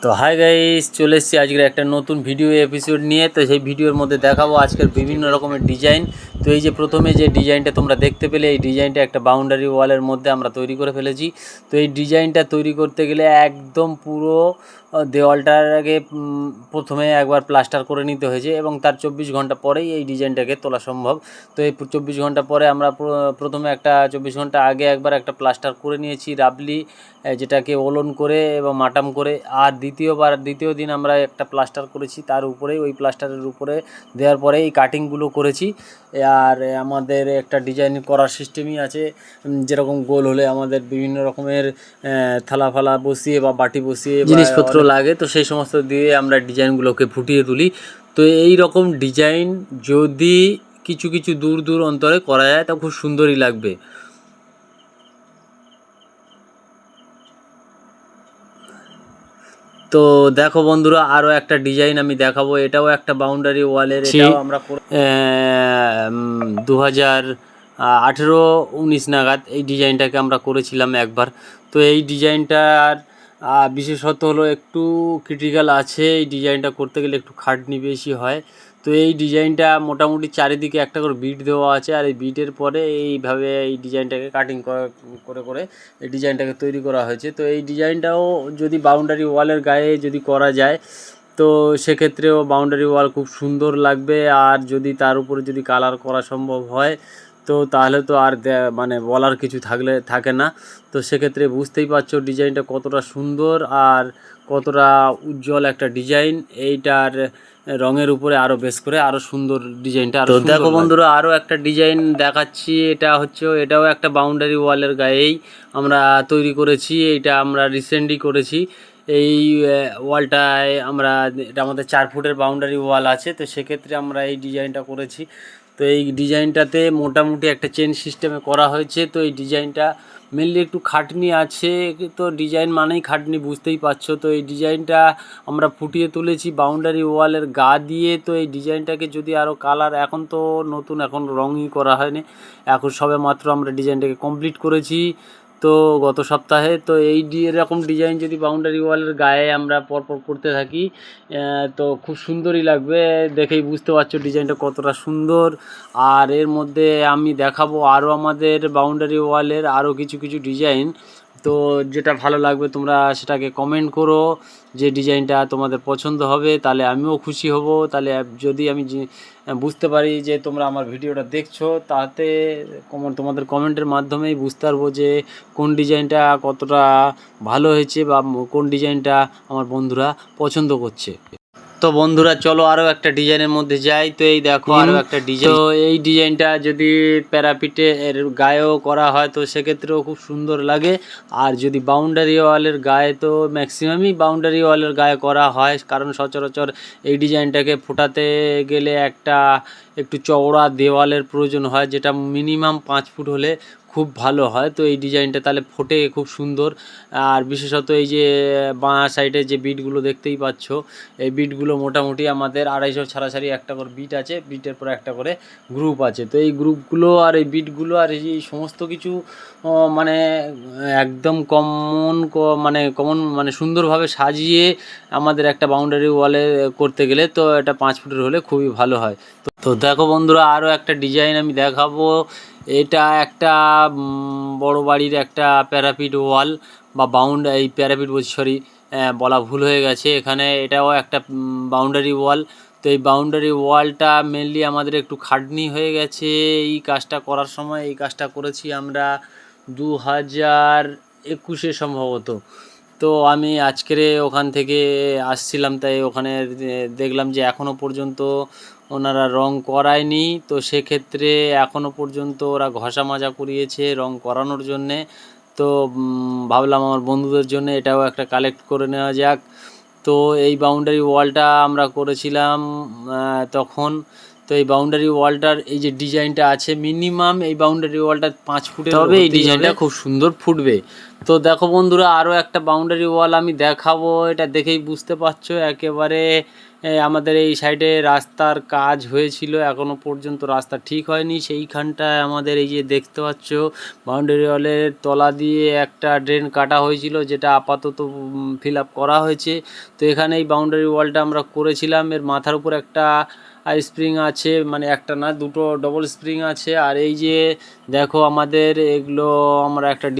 তো hi guys, চলে এসেছি আজকের একটা নতুন ভিডিও এপিসোড নিয়ে। তো সেই ভিডিওর মধ্যে দেখাবো আজকের বিভিন্ন রকমের ডিজাইন। তো এই যে প্রথমে যে ডিজাইনটা তোমরা দেখতে পেলে, এই ডিজাইনটা একটা বাউন্ডারি ওয়ালের মধ্যে আমরা তৈরি করে ফেলেছি। তো এই ডিজাইনটা তৈরি করতে গেলে একদম পুরো দেওয়ালটার আগে প্রথমে একবার প্লাস্টার করে নিতে হয়েছে এবং তার 24 ঘন্টা পরেই এই ডিজাইনটাকে তোলা সম্ভব। তো এই 24 ঘন্টা পরে আমরা প্রথমে একটা 24 ঘন্টা আগে একবার একটা প্লাস্টার করে নিয়েছি রাবলি, যেটাকে ওলন করে এবং মাটাম করে। আর দ্বিতীয় দিন আমরা একটা প্লাস্টার করেছি, তার উপরে ওই প্লাস্টারের উপরে দেওয়ার পরে এই কাটিংগুলো করেছি। আর আমাদের একটা ডিজাইন করার সিস্টেমই আছে, যেরকম গোল হলে আমাদের বিভিন্ন রকমের থালা ফালা বসিয়ে বা বাটি বসিয়ে জিনিসপত্র লাগে, তো সেই সমস্ত দিয়ে আমরা ডিজাইনগুলোকে ফুটিয়ে তুলি। তো এই রকম ডিজাইন যদি কিছু কিছু দূর দূর অন্তরে করা যায় তা খুব সুন্দরই লাগবে। তো দেখো বন্ধুরা, আরও একটা ডিজাইন আমি দেখাবো। এটাও একটা বাউন্ডারি ওয়ালের, এটাও আমরা 2018-19 নাগাদ এই ডিজাইনটাকে আমরা করেছিলাম একবার। তো এই ডিজাইনটার বিশেষত হলো একটু ক্রিটিক্যাল আছে। এই ডিজাইনটা করতে গেলে একটু খাটনি বেশি হয়। তো এই ডিজাইনটা মোটামুটি চারিদিকে একটা করে বিট দেওয়া আছে, আর এই বিটের পরে এইভাবে এই ডিজাইনটাকে কাটিং করে করে এই ডিজাইনটাকে তৈরি করা হয়েছে। তো এই ডিজাইনটাও যদি বাউন্ডারি ওয়ালের গায়ে যদি করা যায়, তো সেক্ষেত্রেও বাউন্ডারি ওয়াল খুব সুন্দর লাগবে। আর যদি তার উপরে যদি কালার করা সম্ভব হয়, তো তাহলে তো আর মানে বলার কিছু থাকে না। তো সেক্ষেত্রে বুঝতেই পারছো ডিজাইনটা কতটা সুন্দর আর কতটা উজ্জ্বল একটা ডিজাইন। এইটার রঙের উপরে আরও বেশ করে আরও সুন্দর ডিজাইনটা। তো দেখো বন্ধুরা, আরও একটা ডিজাইন দেখাচ্ছি। এটাও একটা বাউন্ডারি ওয়ালের গায়েই আমরা তৈরি করেছি। এইটা আমরা রিসেন্টলি করেছি। এই ওয়ালটায় এটা আমাদের 4 ফুটের বাউন্ডারি ওয়াল আছে, তো সেক্ষেত্রে আমরা এই ডিজাইনটা করেছি। তো এই ডিজাইনটাতে মোটামুটি একটা চেন সিস্টেমে করা হয়েছে। তো এই ডিজাইনটা মেনলি একটু খাটনি আছে, তো ডিজাইন মানেই খাটনি, বুঝতেই পারছো। তো এই ডিজাইনটা আমরা ফুটিয়ে তুলেছি বাউন্ডারি ওয়ালের গা দিয়ে। তো এই ডিজাইনটাকে যদি আরও কালার, এখন তো নতুন, এখন রঙই করা হয়নি, এখন সবে মাত্র আমরা ডিজাইনটাকে কমপ্লিট করেছি তো গত সপ্তাহে। তো এরকম ডিজাইন যদি বাউন্ডারি ওয়ালের গায়ে আমরা পরপর করতে থাকি, তো খুব সুন্দরই লাগবে। দেখেই বুঝতে পারছো ডিজাইনটা কতটা সুন্দর। আর এর মধ্যে আমি দেখাবো আরও আমাদের বাউন্ডারি ওয়ালের আরও কিছু কিছু ডিজাইন। তো যেটা ভালো লাগবে তোমরা সেটাকে কমেন্ট করো, যে ডিজাইনটা তোমাদের পছন্দ হবে, তাহলে আমিও খুশি হব। তাহলে যদি আমি বুঝতে পারি যে তোমরা আমার ভিডিওটা দেখছো, তাতে তোমাদের কমেন্টের মাধ্যমেই বুঝতে পারবো যে কোন ডিজাইনটা কতটা ভালো হয়েছে বা কোন ডিজাইনটা আমার বন্ধুরা পছন্দ করছে। তো বন্ধুরা চলো আরও একটা ডিজাইনের মধ্যে যাই। তো এই দেখো আরও একটা ডিজাইন। তো এই ডিজাইনটা যদি প্যারাপিটে এর গায়েও করা হয়, তো সেক্ষেত্রেও খুব সুন্দর লাগে। আর যদি বাউন্ডারি ওয়ালের গায়ে, তো ম্যাক্সিমামই বাউন্ডারি ওয়ালের গায়ে করা হয়, কারণ সচরাচর এই ডিজাইনটাকে ফোটাতে গেলে একটু চওড়া দেওয়ালের প্রয়োজন হয়, যেটা মিনিমাম 5 ফুট হলে খুব ভালো হয়। তো এই ডিজাইনটা তাহলে ফোটে খুব সুন্দর। আর বিশেষত এই যে বাঁ সাইডে যে বিটগুলো দেখতেই পাচ্ছ, এই বিটগুলো মোটামুটি আমাদের 250 ছাড়াছাড়ি একটা করে বিট আছে, বিটের পর একটা করে গ্রুপ আছে। তো এই গ্রুপগুলো আর এই বিটগুলো আর এই সমস্ত কিছু মানে একদম কমন সুন্দরভাবে সাজিয়ে আমাদের একটা বাউন্ডারি ওয়ালে করতে গেলে, তো এটা 5 ফুটের হলে খুবই ভালো হয়। তো দেখো বন্ধুরা, আরও একটা ডিজাইন আমি দেখাবো। এটা একটা বড় বাড়ির একটা প্যারাপিট ওয়াল বা এই প্যারাপিট বলছি, সরি, বলা ভুল হয়ে গেছে। এখানে এটাও একটা বাউন্ডারি ওয়াল। তো এই বাউন্ডারি ওয়ালটা মেনলি আমাদের একটু খাটনি হয়ে গেছে এই কাজটা করার সময়। এই কাজটা করেছি আমরা 2021-এ সম্ভবত। তো আমি আজকের ওখান থেকে আসছিলাম, তাই ওখানে দেখলাম যে এখনও পর্যন্ত ওনারা রং করায়নি। তো সেক্ষেত্রে এখনও পর্যন্ত ওরা ঘষা মাজা করিয়েছে রং করানোর জন্যে। তো ভাবলাম আমার বন্ধুদের জন্য এটাও একটা কালেক্ট করে নেওয়া যাক। তো এই বাউন্ডারি ওয়ালটা আমরা করেছিলাম তখন। তো এই বাউন্ডারি ওয়ালটার এই যে ডিজাইনটা আছে মিনিমাম এই বাউন্ডারি ওয়ালটা 5 ফুটের, তবে এই ডিজাইনটা খুব সুন্দর ফুটবে। তো দেখো বন্ধুরা, আরও একটা বাউন্ডারি ওয়াল আমি দেখাবো, এটা দেখেই বুঝতে পারছো একেবারে আমাদের এই সাইডে রাস্তার কাজ হয়েছিল, এখনও পর্যন্ত রাস্তা ঠিক হয়নি। সেইখানটায় আমাদের এই যে দেখতে পাচ্ছ বাউন্ডারি ওয়ালের তলা দিয়ে একটা ড্রেন কাটা হয়েছিল, যেটা আপাতত ফিল আপ করা হয়েছে। তো এখানে এই বাউন্ডারি ওয়ালটা আমরা করেছিলাম, এর মাথার উপর একটা স্প্রিং আছে, মানে একটা না দুটো ডবল স্প্রিং আছে। আর এই যে দেখো আমাদের এগুলো আমরা একটা